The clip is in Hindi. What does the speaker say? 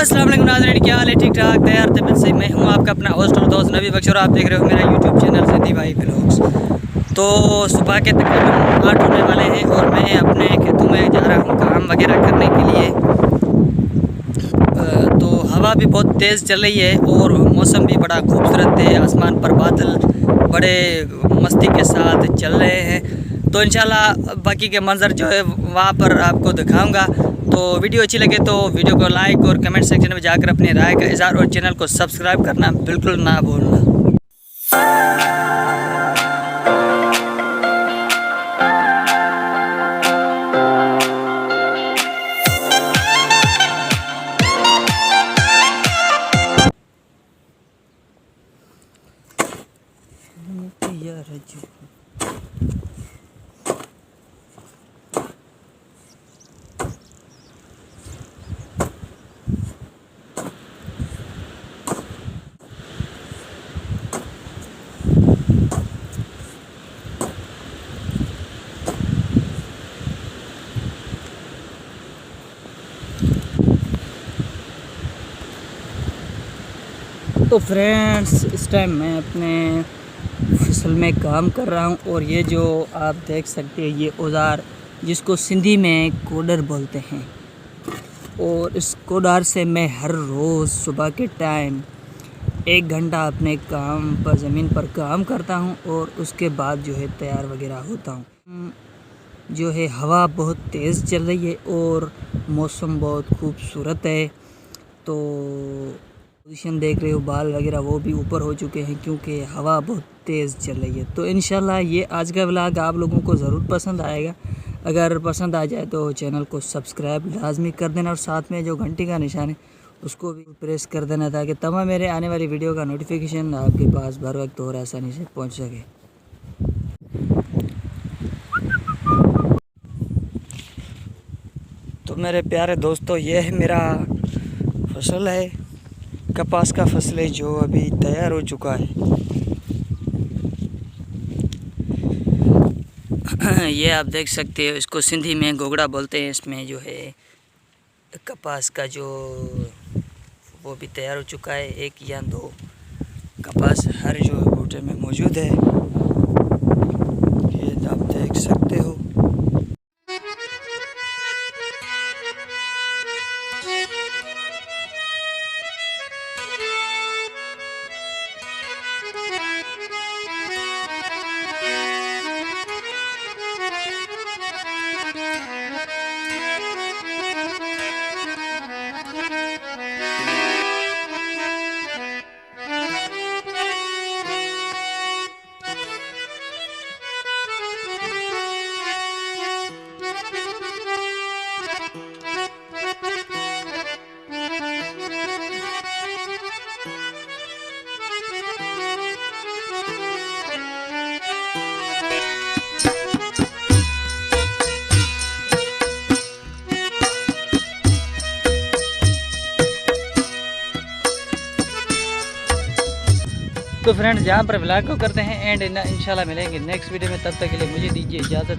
अस्सलाम वालेकुम नाज़रीन, क्या हाल है? ठीक ठाक, तैयार तबियत से। मैं हूं आपका अपना होस्ट और दोस्त नबी बख्श और आप देख रहे हो मेरा यूट्यूब चैनल सिंधी भाई ब्लॉग्स। तो सुबह के तकरीबन 8 होने वाले हैं और मैं अपने खेतों में जा रहा हूं काम वगैरह करने के लिए। तो हवा भी बहुत तेज़ चल रही है और मौसम भी बड़ा खूबसूरत है। आसमान पर बादल बड़े मस्ती के साथ चल रहे हैं। तो इंशाल्लाह बाकी के मंजर जो है वहाँ पर आपको दिखाऊंगा। तो वीडियो अच्छी लगे तो वीडियो को लाइक और कमेंट सेक्शन में जाकर अपनी राय का इज़हार और चैनल को सब्सक्राइब करना बिल्कुल ना भूलना। तो फ्रेंड्स, इस टाइम मैं अपने फसल में काम कर रहा हूं और ये जो आप देख सकते हैं ये औज़ार जिसको सिंधी में कोडर बोलते हैं, और इस कोडार से मैं हर रोज़ सुबह के टाइम 1 घंटा अपने काम पर ज़मीन पर काम करता हूं और उसके बाद जो है तैयार वगैरह होता हूं। जो है हवा बहुत तेज़ चल रही है और मौसम बहुत खूबसूरत है। तो पोजीशन देख रहे हो, बाल वगैरह वो भी ऊपर हो चुके हैं क्योंकि हवा बहुत तेज़ चल रही है। तो इंशाल्लाह ये आज का व्लॉग आप लोगों को ज़रूर पसंद आएगा। अगर पसंद आ जाए तो चैनल को सब्सक्राइब लाजमी कर देना और साथ में जो घंटी का निशान है उसको भी प्रेस कर देना ताकि तमाम मेरे आने वाली वीडियो का नोटिफिकेशन आपके पास बर वक्त और आसानी से पहुँच सके। तो मेरे प्यारे दोस्तों, ये है मेरा फसल है, कपास का फसल है जो अभी तैयार हो चुका है। ये आप देख सकते हो, इसको सिंधी में गोगड़ा बोलते हैं। इसमें जो है कपास का जो वो भी तैयार हो चुका है। 1 या 2 कपास हर जो बूटे में मौजूद है, ये आप देख सकते हो। तो फ्रेंड्स, यहाँ पर व्लॉग को करते हैं एंड इंशाल्लाह मिलेंगे नेक्स्ट वीडियो में। तब तक के लिए मुझे दीजिए इजाज़त।